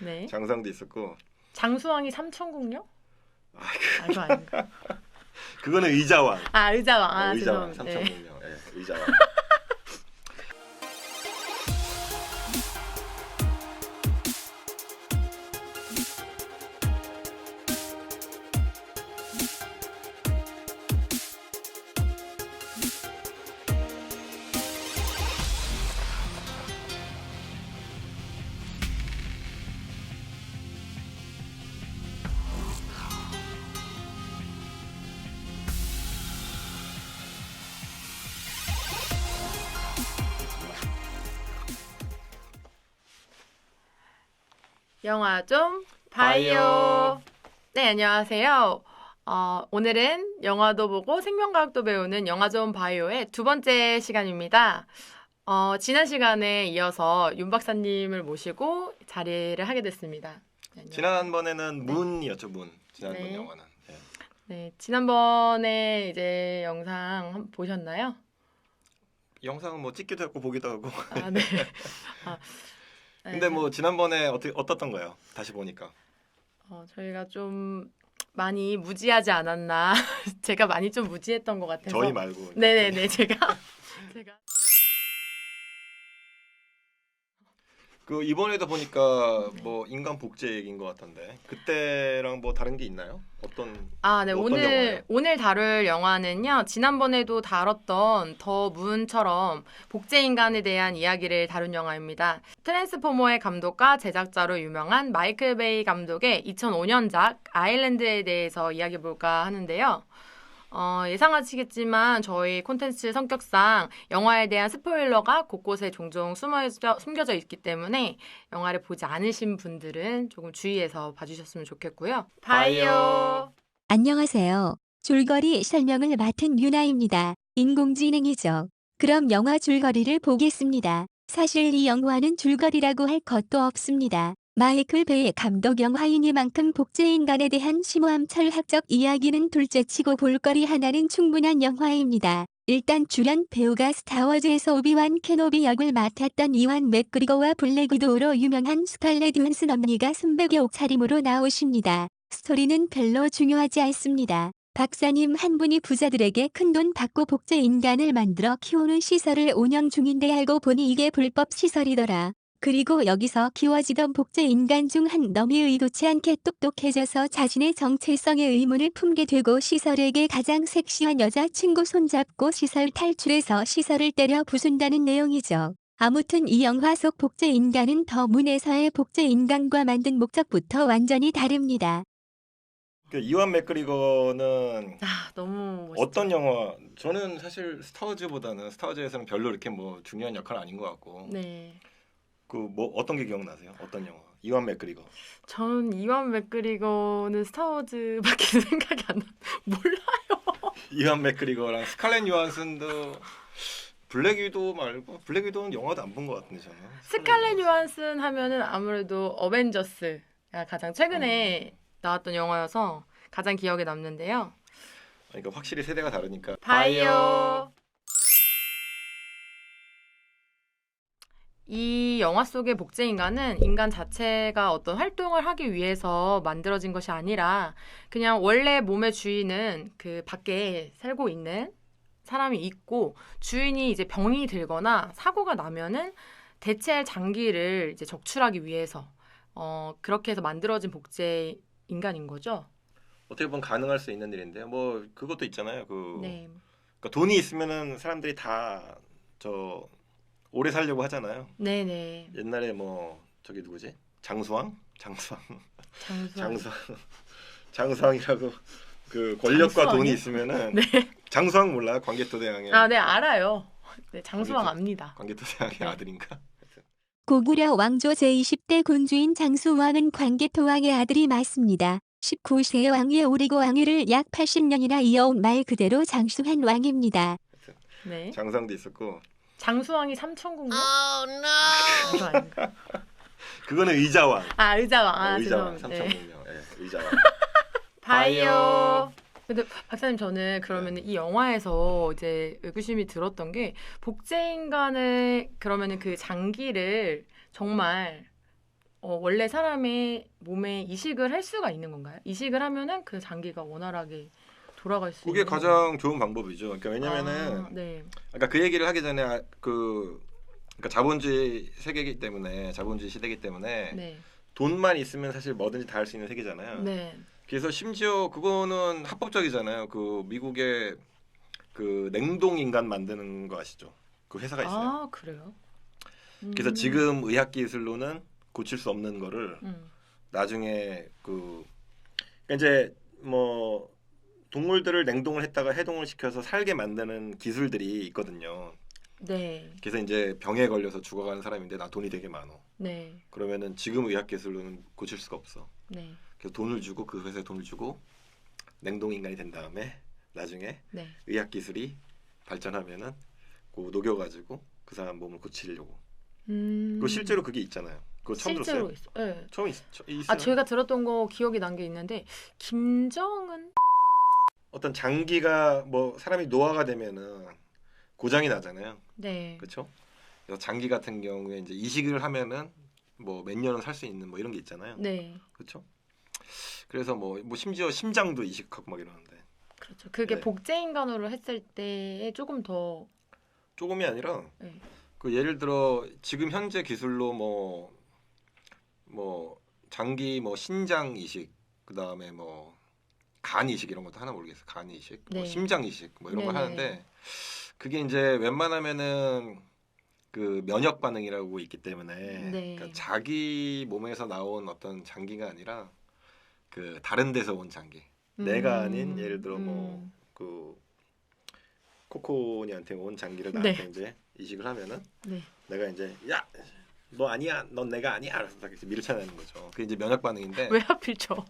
네. 장상도 있었고. 장수왕이 삼천궁녀? 아, 그거 아닌가? 그거는 의자왕. 아, 의자왕. 아, 의자왕 죄송합니다. 네. 삼천궁녀. 예, 의자왕. 영화 좀 봐요. 봐요. 네, 안녕하세요. 오늘은 영화도 보고 생명과학도 배우는 영화 좀 봐요의 두 번째 시간입니다. 지난 시간에 이어서 윤 박사님을 모시고 자리를 하게 됐습니다. 네, 지난번에는 네. 문이었죠, 문. 지난번 네. 영화는. 예. 네, 지난번에 이제 영상 보셨나요? 영상은 뭐 찍기도 했고 보기도 하고. 아, 네. 아, 근데 뭐 지난번에 어떻던가요? 다시 보니까. 저희가 좀 많이 무지하지 않았나. 제가 많이 좀 무지했던 것 같아서. 저희 말고. 네네네, 제가. 그 이번에도 보니까 네. 뭐 인간 복제 얘기인 것 같던데 그때랑 뭐 다른 게 있나요? 네, 어떤 영화예요? 오늘 다룰 영화는요, 지난번에도 다뤘던 더 문처럼 복제 인간에 대한 이야기를 다룬 영화입니다. 트랜스포머의 감독과 제작자로 유명한 마이클 베이 감독의 2005년작 아일랜드에 대해서 이야기해 볼까 하는데요. 예상하시겠지만 저희 콘텐츠 성격상 영화에 대한 스포일러가 곳곳에 종종 숨겨져 있기 때문에 영화를 보지 않으신 분들은 조금 주의해서 봐주셨으면 좋겠고요. 봐요. 안녕하세요. 줄거리 설명을 맡은 유나입니다. 인공지능이죠. 그럼 영화 줄거리를 보겠습니다. 사실 이 영화는 줄거리라고 할 것도 없습니다. 마이클 베이 감독 영화이니만큼 복제인간에 대한 심오함 철학적 이야기는 둘째치고 볼거리 하나는 충분한 영화입니다. 일단 출연 배우가 스타워즈에서 오비완 케노비 역을 맡았던 이완 맥그리거와 블랙 위도우로 유명한 스칼렛 요한슨 언니가 순백의 옷차림으로 나오십니다. 스토리는 별로 중요하지 않습니다. 박사님 한 분이 부자들에게 큰돈 받고 복제 인간을 만들어 키우는 시설을 운영 중인데 알고 보니 이게 불법 시설이더라. 그리고 여기서 키워지던 복제 인간 중 한 놈이 의도치 않게 똑똑해져서 자신의 정체성에 의문을 품게 되고 시설에게 가장 섹시한 여자친구 손잡고 시설 탈출해서 시설을 때려 부순다는 내용이죠. 아무튼 이 영화 속 복제 인간은 더 문에서의 복제 인간과 만든 목적부터 완전히 다릅니다. 그 이완 맥그리거는 너무 멋있죠. 어떤 영화? 저는 사실 스타워즈에서는 별로 이렇게 뭐 중요한 역할은 아닌 것 같고. 네. 그 뭐 어떤 게 기억나세요? 어떤 영화? 이완 맥그리거. 전 이완 맥그리거는 스타워즈밖에 생각이 안 나. 몰라요. 이완 맥그리거랑 스칼렛 요한슨도 블랙 위도우 말고 블랙 위도우는 영화도 안 본 것 같은데 저는. 스칼렛 요한슨 하면은 아무래도 어벤져스가 가장 최근에 나왔던 영화여서 가장 기억에 남는데요. 그러니까 확실히 세대가 다르니까. 봐요. 이 영화 속의 복제 인간은 인간 자체가 어떤 활동을 하기 위해서 만들어진 것이 아니라 그냥 원래 몸의 주인은 그 밖에 살고 있는 사람이 있고 주인이 이제 병이 들거나 사고가 나면은 대체할 장기를 이제 적출하기 위해서 그렇게 해서 만들어진 복제 인간인 거죠. 어떻게 보면 가능할 수 있는 일인데 뭐 그것도 있잖아요. 네. 그러니까 돈이 있으면은 사람들이 다 오래 살려고 하잖아요. 네네. 옛날에 뭐 저기 누구지? 장수왕? 장수왕이라고 그 권력과 장수왕이요? 돈이 있으면은 네. 장수왕 몰라요? 광개토대왕의 네, 알아요. 네, 장수왕 압니다. 광개토대왕의 네. 아들인가? 고구려 왕조 제20대 군주인 장수왕은 광개토왕의 아들이 맞습니다. 19세 왕위에 오르고 왕위를 약 80년이나 이어온 말 그대로 장수한 왕입니다. 네. 장상도 있었고. 장수왕이 삼천궁녀? 그거 아닌가? 그거는 의자왕. 의자왕. 의자왕 죄송합니다. 네. 삼천궁녀. 예, 의자왕. 봐요. 근데 박사님 저는 그러면은 이 영화에서 이제 의구심이 들었던 게 복제 인간의 그러면은 그 장기를 정말 원래 사람의 몸에 이식을 할 수가 있는 건가요? 이식을 하면은 그 장기가 원활하게 돌아갈 수 그게 있는 가장 좋은 방법이죠. 그러니까 왜냐면은 네. 아까 그 얘기를 하기 전에 그러니까 자본주의 세계이기 때문에 자본주의 시대이기 때문에 네. 돈만 있으면 사실 뭐든지 다 할 수 있는 세계잖아요. 네. 그래서 심지어 그거는 합법적이잖아요. 그 미국의 그 냉동 인간 만드는 거 아시죠? 그 회사가 있어요. 아, 그래요? 그래서 지금 의학 기술로는 고칠 수 없는 거를 나중에 그러니까 이제 뭐 동물들을 냉동을 했다가 해동을 시켜서 살게 만드는 기술들이 있거든요. 네. 그래서 이제 병에 걸려서 죽어가는 사람인데 나 돈이 되게 많어. 네. 그러면은 지금 의학 기술로는 고칠 수가 없어. 네. 그래서 돈을 주고 그 회사에 돈을 주고 냉동 인간이 된 다음에 나중에 네. 의학 기술이 발전하면은 그 녹여가지고 그 사람 몸을 고치려고. 그 실제로 그게 있잖아요. 그거 처음 실제로 들었어요? 있어. 네. 처음 있어요. 아, 제가 들었던 거 기억이 난 게 있는데 김정은 어떤 장기가 뭐 사람이 노화가 되면은 고장이 나잖아요. 네. 그렇죠? 그래서 장기 같은 경우에 이제 이식을 하면은 뭐 몇 년은 살 수 있는 뭐 이런 게 있잖아요. 네. 그렇죠? 그래서 뭐 심지어 심장도 이식하고 막 이러는데 그렇죠. 그게 네. 복제 인간으로 했을 때에 조금 더 조금이 아니라 네. 그 예를 들어 지금 현재 기술로 뭐 장기 뭐 신장 이식 그다음에 뭐 간 이식 이런 것도 하나 모르겠어요. 간 이식, 뭐 네. 심장 이식 뭐 이런 거 네네. 하는데 그게 이제 웬만하면은 그 면역 반응이라고 있기 때문에 네. 그러니까 자기 몸에서 나온 어떤 장기가 아니라 그 다른 데서 온 장기. 내가 아닌 예를 들어 뭐 그 코코니한테 온 장기를 나한테 네. 이제 이식을 하면은 네. 내가 이제 야 너 아니야, 넌 내가 아니야, 그래서 딱 이렇게 밀쳐내는 거죠. 그게 이제 면역 반응인데. 왜 하필 저?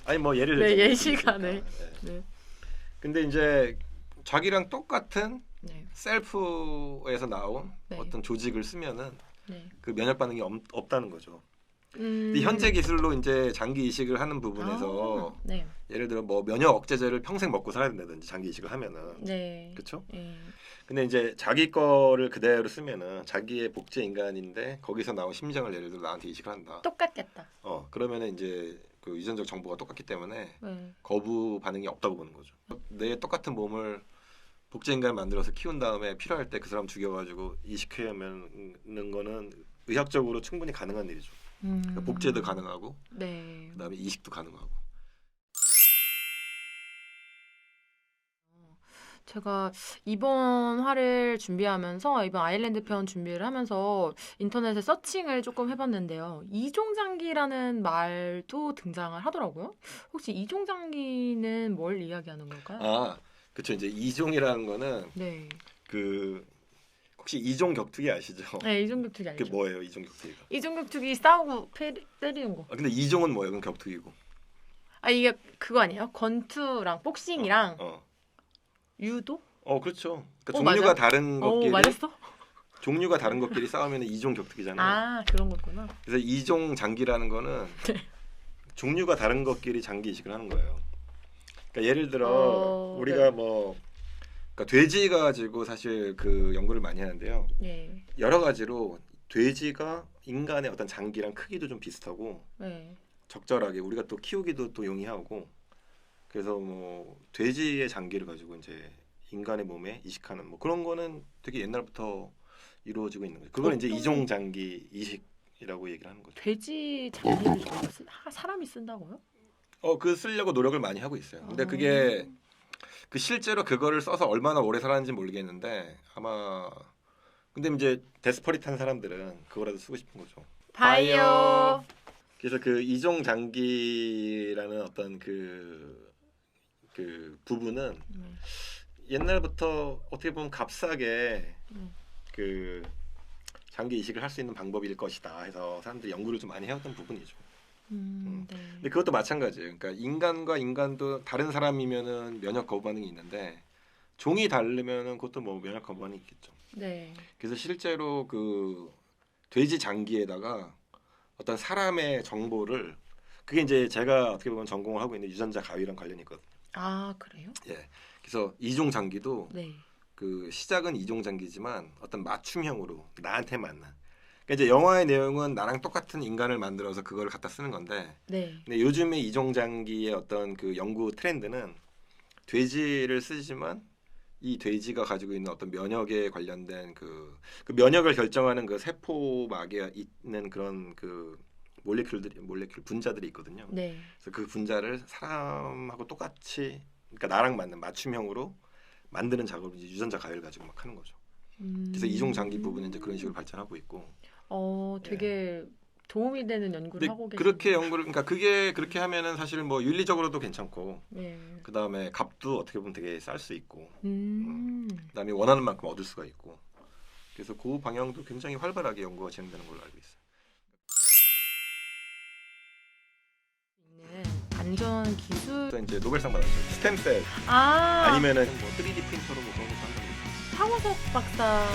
아니 뭐 예를 네, 들자면 예시가 네. 네. 근데 이제 자기랑 똑같은 네. 셀프에서 나온 네. 어떤 조직을 쓰면은 네. 그 면역 반응이 없다는 거죠. 근데 현재 기술로 이제 장기 이식을 하는 부분에서 네. 예를 들어 뭐 면역 억제제를 평생 먹고 살아야 된다든지 장기 이식을 하면은 네. 그렇죠? 네. 근데 이제 자기 거를 그대로 쓰면은 자기의 복제 인간인데 거기서 나온 심장을 예를 들어 나한테 이식을 한다. 똑같겠다. 그러면은 이제 그 유전적 정보가 똑같기 때문에 네. 거부 반응이 없다고 보는 거죠. 내 똑같은 몸을 복제 인간을 만들어서 키운 다음에 필요할 때 그 사람 죽여가지고 이식하면 거는 의학적으로 충분히 가능한 일이죠. 그러니까 복제도 가능하고 네. 그다음에 이식도 가능하고. 제가 이번 화를 준비하면서 이번 아일랜드 편 준비를 하면서 인터넷에 서칭을 조금 해봤는데요. 이종장기라는 말도 등장을 하더라고요. 혹시 이종장기는 뭘 이야기하는 걸까요? 아, 그렇죠. 이제 이종이라는 거는 네. 그 혹시 이종 격투기 아시죠? 네, 이종격투기 그게 알죠? 뭐예요, 이종 격투기가? 이종격투기 싸우고 때리는 거. 근데 이종은 뭐예요? 그럼 격투기고. 아, 이게 그거 아니에요? 권투랑 복싱이랑 유도? 그렇죠. 그러니까 오, 종류가 맞아요? 다른 오, 것끼리 맞았어? 종류가 다른 것끼리 싸우면 이종 격투기잖아요. 아, 그런 거구나. 그래서 이종 장기라는 거는 네. 종류가 다른 것끼리 장기 이식을 하는 거예요. 그러니까 예를 들어 우리가 네. 뭐 그러니까 돼지 가지고 사실 그 연구를 많이 하는데요. 네. 여러 가지로 돼지가 인간의 어떤 장기랑 크기도 좀 비슷하고 네. 적절하게 우리가 또 키우기도 또 용이하고 그래서 뭐 돼지의 장기를 가지고 이제 인간의 몸에 이식하는 뭐 그런 거는 되게 옛날부터 이루어지고 있는 거죠. 그걸 이제 이종 장기 이식이라고 얘기를 하는 거죠. 돼지 장기를 사람이 쓴다고요? 그 쓰려고 노력을 많이 하고 있어요. 근데 그게 그 실제로 그거를 써서 얼마나 오래 살았는지 모르겠는데 아마 근데 이제 데스퍼릿한 사람들은 그거라도 쓰고 싶은 거죠. 바이오. 그래서 그 이종 장기라는 어떤 그 부분은 옛날부터 어떻게 보면 값싸게 그 장기 이식을 할 수 있는 방법일 것이다 해서 사람들이 연구를 좀 많이 해왔던 부분이죠. 네. 근데 그것도 마찬가지예요. 그러니까 인간과 인간도 다른 사람이면은 면역 거부 반응이 있는데 종이 다르면은 그것도 뭐 면역 거부 반응이 있겠죠. 네. 그래서 실제로 그 돼지 장기에다가 어떤 사람의 정보를 그게 이제 제가 어떻게 보면 전공을 하고 있는 유전자 가위랑 관련이 있거든요. 아, 그래요? 예. 그래서 이종 장기도 네. 그 시작은 이종 장기지만 어떤 맞춤형으로 나한테 맞는. 그러니까 이제 영화의 내용은 나랑 똑같은 인간을 만들어서 그걸 갖다 쓰는 건데, 네. 근데 요즘의 이종장기의 어떤 그 연구 트렌드는 돼지를 쓰지만 이 돼지가 가지고 있는 어떤 면역에 관련된 그 면역을 결정하는 그 세포막에 있는 그런 그 몰레큘 분자들이 있거든요. 네. 그래서 그 분자를 사람하고 똑같이, 그러니까 나랑 맞는 맞춤형으로 만드는 작업을 이제 유전자 가위를 가지고 막 하는 거죠. 그래서 이종장기 부분은 이제 그런 식으로 발전하고 있고. 되게 도움이 되는 연구를 근데 하고 계시네요. 그렇게 연구를, 그러니까 그게 그렇게 하면은 사실 뭐 윤리적으로도 괜찮고, 네. 그 다음에 값도 어떻게 보면 되게 쌀 수 있고, 그다음에 원하는 만큼 얻을 수가 있고, 그래서 그 방향도 굉장히 활발하게 연구가 진행되는 걸로 알고 있어요. 있는 안전 기술. 또 이제 노벨상 받았죠. 스템셀 아, 아니면은 뭐 3D 프린터로 뭐 그런 것도 한다고. 황우석 박사